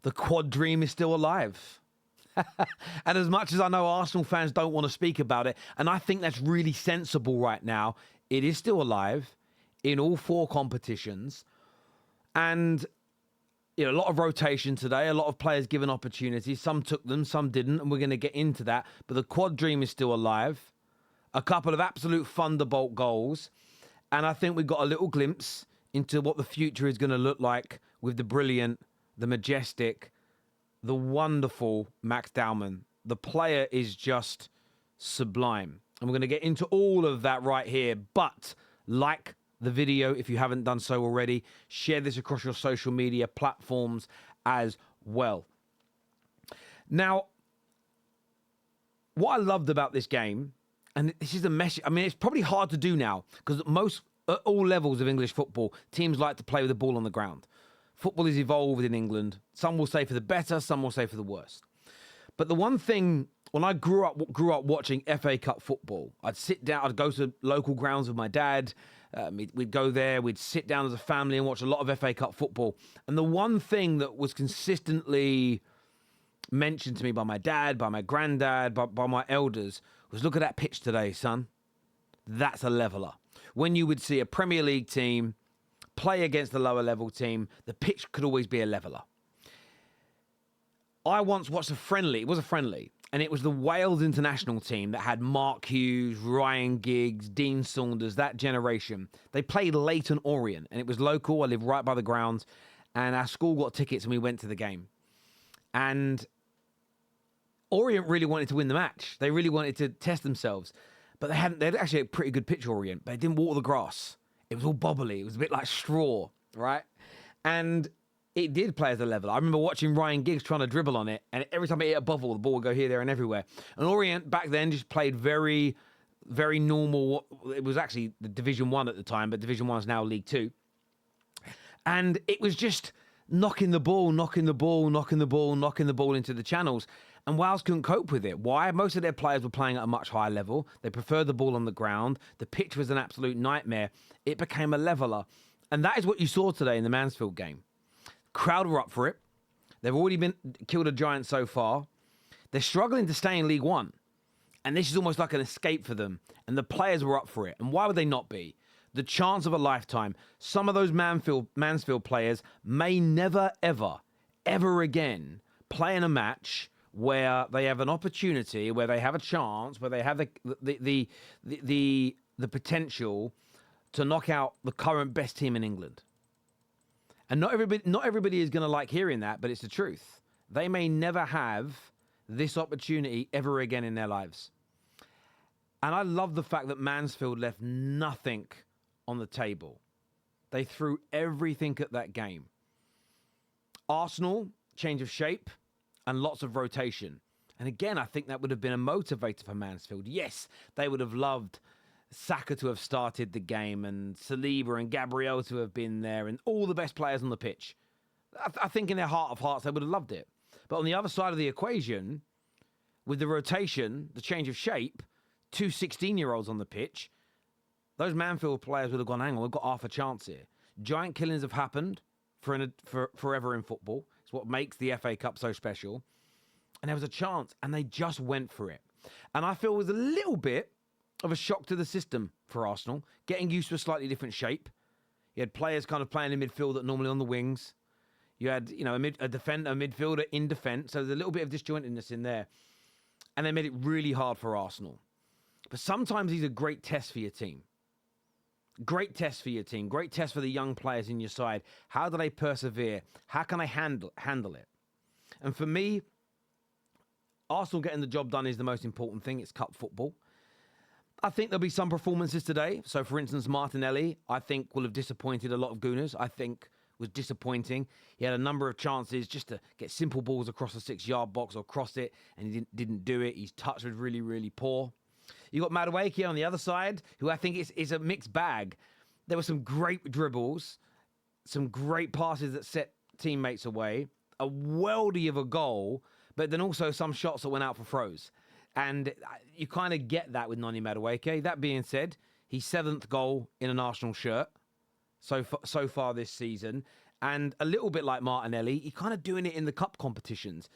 the quad dream is still alive. And as much as I know Arsenal fans don't want to speak about it, and I think that's really sensible right now, it is still alive in all 4 competitions. And a lot of rotation today, a lot of players given opportunities. Some took them, some didn't, and we're going to get into that. But the quad dream is still alive. A couple of absolute thunderbolt goals. And I think we got a little glimpse into what the future is going to look like with the brilliant, the majestic, the wonderful Max Dowman. The player is just sublime. And we're going to get into all of that right here. But like the video if you haven't done so already. Share this across your social media platforms as well. Now, what I loved about this game, and this is a message, I mean, it's probably hard to do now because at all levels of English football, teams like to play with the ball on the ground. Football has evolved in England. Some will say for the better, some will say for the worse. But the one thing, when I grew up watching FA Cup football, I'd sit down, I'd go to local grounds with my dad. We'd go there, we'd sit down as a family and watch a lot of FA Cup football. And the one thing that was consistently mentioned to me by my dad, by my granddad, by my elders, was look at that pitch today, son. That's a leveller. When you would see a Premier League team play against a lower level team, the pitch could always be a leveller. I once watched a friendly, it was a friendly, and it was the Wales international team that had Mark Hughes, Ryan Giggs, Dean Saunders, that generation. They played Leyton Orient, and it was local. I lived right by the grounds, and our school got tickets, and we went to the game. And Orient really wanted to win the match. They really wanted to test themselves. But they had actually a pretty good pitch, Orient, but they didn't water the grass. It was all bobbly. It was a bit like straw, right? And it did play as a level. I remember watching Ryan Giggs trying to dribble on it, and every time it hit a bubble, the ball would go here, there, and everywhere. And Orient back then just played very, very normal. It was actually the Division 1 at the time, but Division 1 is now League 2. And it was just knocking the ball into the channels. And Wales couldn't cope with it. Why? Most of their players were playing at a much higher level. They preferred the ball on the ground. The pitch was an absolute nightmare. It became a leveller. And that is what you saw today in the Mansfield game. Crowd were up for it. They've already killed a giant so far. They're struggling to stay in League One. And this is almost like an escape for them. And the players were up for it. And why would they not be? The chance of a lifetime. Some of those Mansfield players may never, ever again play in a match where they have an opportunity, where they have a chance, where they have the potential to knock out the current best team in England. And not everybody is going to like hearing that, but it's the truth. They may never have this opportunity ever again in their lives. And I love the fact that Mansfield left nothing on the table. They threw everything at that game. Arsenal, change of shape and lots of rotation. And again, I think that would have been a motivator for Mansfield. Yes, they would have loved Saka to have started the game and Saliba and Gabriel to have been there and all the best players on the pitch. I think in their heart of hearts, they would have loved it. But on the other side of the equation, with the rotation, the change of shape, 2 16-year-olds on the pitch, those Mansfield players would have gone, hang on, we've got half a chance here. Giant killings have happened for forever in football. It's what makes the FA Cup so special. And there was a chance, and they just went for it. And I feel it was a little bit of a shock to the system for Arsenal, getting used to a slightly different shape. You had players kind of playing in midfield that normally on the wings. You had, a midfielder in defence, so there's a little bit of disjointedness in there. And they made it really hard for Arsenal. But sometimes these are great tests for your team. Great test for your team. Great test for the young players in your side. How do they persevere? How can I handle it? And for me, Arsenal getting the job done is the most important thing. It's cup football. I think there'll be some performances today. So, for instance, Martinelli, I think, will have disappointed a lot of Gooners. I think was disappointing. He had a number of chances just to get simple balls across the 6-yard box or cross it, and he didn't do it. His touch was really, really poor. You got Madueke on the other side, who I think is a mixed bag. There were some great dribbles, some great passes that set teammates away, a worldie of a goal, but then also some shots that went out for throws. And you kind of get that with Noni Madueke. That being said, his 7th goal in an Arsenal shirt so far this season. And a little bit like Martinelli, he's kind of doing it in the cup competitions.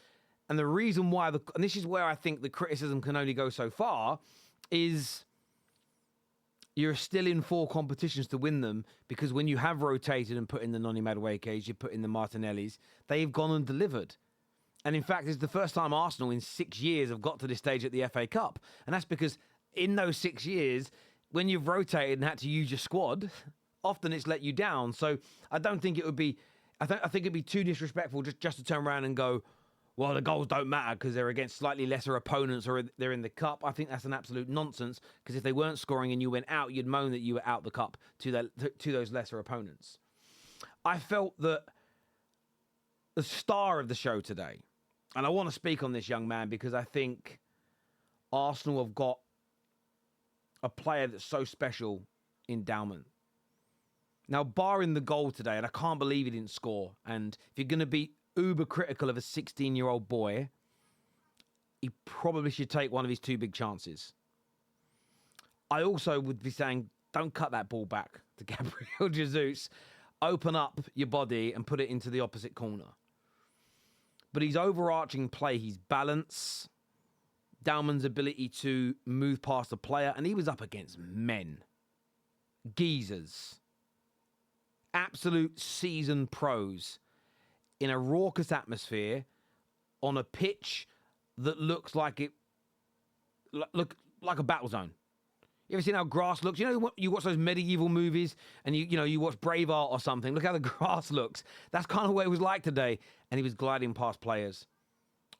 And the reason why, and this is where I think the criticism can only go so far, is you're still in 4 competitions to win them, because when you have rotated and put in the Noni Maduekes, you put in the Martinellis, they've gone and delivered. And in fact, it's the first time Arsenal in 6 years have got to this stage at the FA Cup. And that's because in those 6 years, when you've rotated and had to use your squad, often it's let you down. So I don't think it would be, I think it'd be too disrespectful just to turn around and go, well, the goals don't matter because they're against slightly lesser opponents or they're in the cup. I think that's an absolute nonsense, because if they weren't scoring and you went out, you'd moan that you were out the cup to those lesser opponents. I felt that the star of the show today, and I want to speak on this young man because I think Arsenal have got a player that's so special in Dowman. Now, barring the goal today, and I can't believe he didn't score, and if you're going to be uber critical of a 16-year-old boy, he probably should take one of his 2 big chances. I also would be saying, don't cut that ball back to Gabriel Jesus. Open up your body and put it into the opposite corner. But his overarching play, his balance, Dowman's ability to move past the player, and he was up against men, geezers, absolute seasoned pros, in a raucous atmosphere, on a pitch that looks like like a battle zone. You ever seen how grass looks? You know, you watch those medieval movies and you watch Braveheart or something. Look how the grass looks. That's kind of what it was like today. And he was gliding past players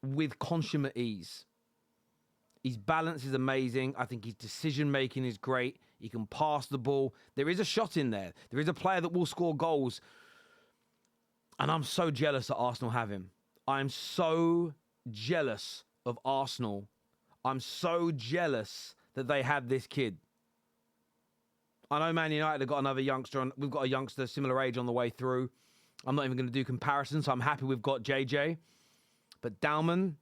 with consummate ease. His balance is amazing. I think his decision-making is great. He can pass the ball. There is a shot in there. There is a player that will score goals. And I'm so jealous that Arsenal have him. I'm so jealous of Arsenal. I'm so jealous that they have this kid. I know Man United have got another youngster, and we've got a youngster similar age on the way through. I'm not even going to do comparisons, so I'm happy we've got JJ. But Dowman,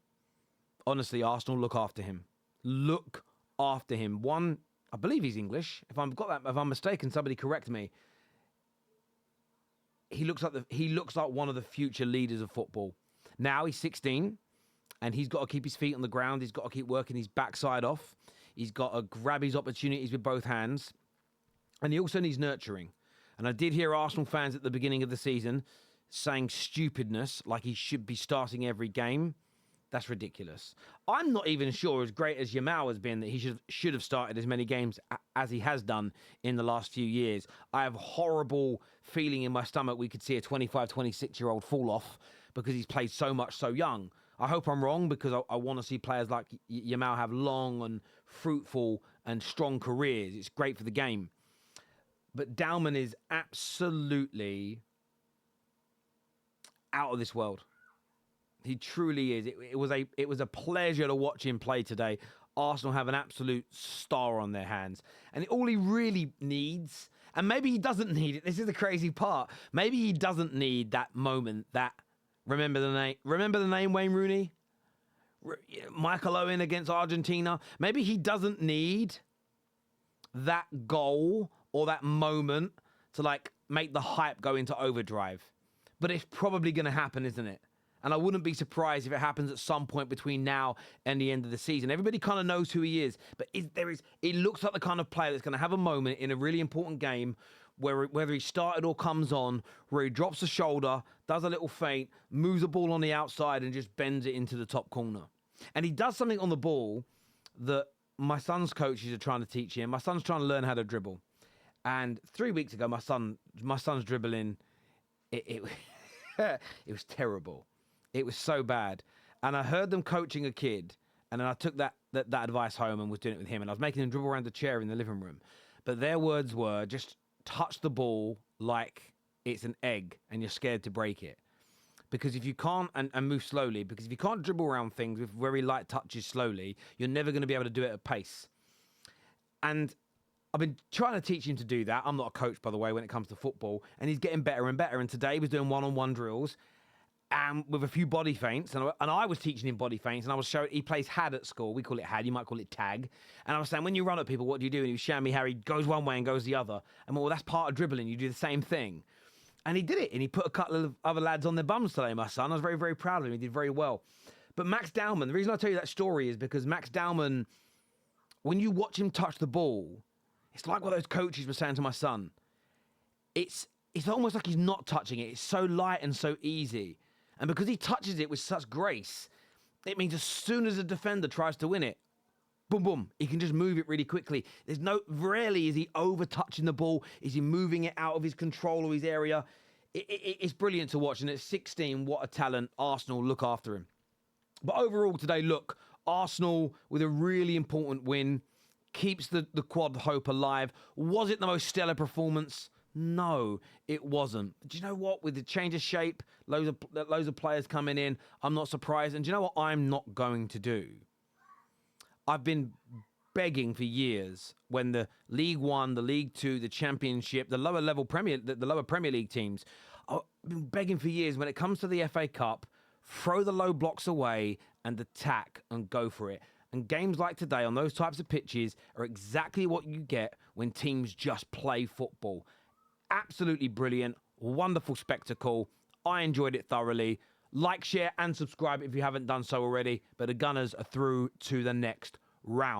honestly, Arsenal, look after him. Look after him. One, I believe he's English. If I'm mistaken, somebody correct me. He looks like one of the future leaders of football. Now he's 16, and he's got to keep his feet on the ground. He's got to keep working his backside off. He's got to grab his opportunities with both hands. And he also needs nurturing. And I did hear Arsenal fans at the beginning of the season saying stupidness, like he should be starting every game. That's ridiculous. I'm not even sure, as great as Yamal has been, that he should have started as many games as he has done in the last few years. I have a horrible feeling in my stomach we could see a 25, 26-year-old fall off because he's played so much so young. I hope I'm wrong, because I want to see players like Yamal have long and fruitful and strong careers. It's great for the game. But Dowman is absolutely out of this world. He truly is. It was a pleasure to watch him play today. Arsenal have an absolute star on their hands. And all he really needs, and maybe he doesn't need it, this is the crazy part, maybe he doesn't need that moment, that, remember the name Wayne Rooney? Michael Owen against Argentina? Maybe he doesn't need that goal or that moment to like make the hype go into overdrive. But it's probably going to happen, isn't it? And I wouldn't be surprised if it happens at some point between now and the end of the season. Everybody kind of knows who he is, but it looks like the kind of player that's going to have a moment in a really important game where whether he started or comes on, where he drops a shoulder, does a little feint, moves the ball on the outside and just bends it into the top corner. And he does something on the ball that my son's coaches are trying to teach him. My son's trying to learn how to dribble. And 3 weeks ago, my son's dribbling, it was terrible. It was so bad. And I heard them coaching a kid, and then I took that advice home and was doing it with him. And I was making him dribble around the chair in the living room. But their words were, just touch the ball like it's an egg and you're scared to break it. Because if you can't, and move slowly, because if you can't dribble around things with very light touches slowly, you're never going to be able to do it at pace. And I've been trying to teach him to do that. I'm not a coach, by the way, when it comes to football. And he's getting better and better. And today he was doing one-on-one drills and with a few body feints. And I was teaching him body feints. And I was showing, he plays had at school. We call it had. You might call it tag. And I was saying, when you run at people, what do you do? And he was showing me how he goes one way and goes the other. And well, that's part of dribbling. You do the same thing. And he did it, and he put a couple of other lads on their bums today, my son. I was very, very proud of him. He did very well. But Max Dowman, the reason I tell you that story is because Max Dowman, when you watch him touch the ball, it's like what those coaches were saying to my son. It's almost like he's not touching it. It's so light and so easy. And because he touches it with such grace, it means as soon as a defender tries to win it, boom, boom, he can just move it really quickly. Rarely is he over touching the ball. Is he moving it out of his control or his area? It's brilliant to watch. And at 16, what a talent. Arsenal look after him. But overall today, look, Arsenal with a really important win, keeps the quad hope alive. Was it the most stellar performance? No, it wasn't. But do you know what? With the change of shape, loads of players coming in, I'm not surprised. And do you know what I'm not going to do? I've been begging for years when the League One, the League Two, the Championship, the lower Premier League teams, I've been begging for years when it comes to the FA Cup, throw the low blocks away and attack and go for it. And games like today on those types of pitches are exactly what you get when teams just play football. Absolutely brilliant, wonderful spectacle. I enjoyed it thoroughly. Like, share, and subscribe if you haven't done so already. But the Gunners are through to the next round.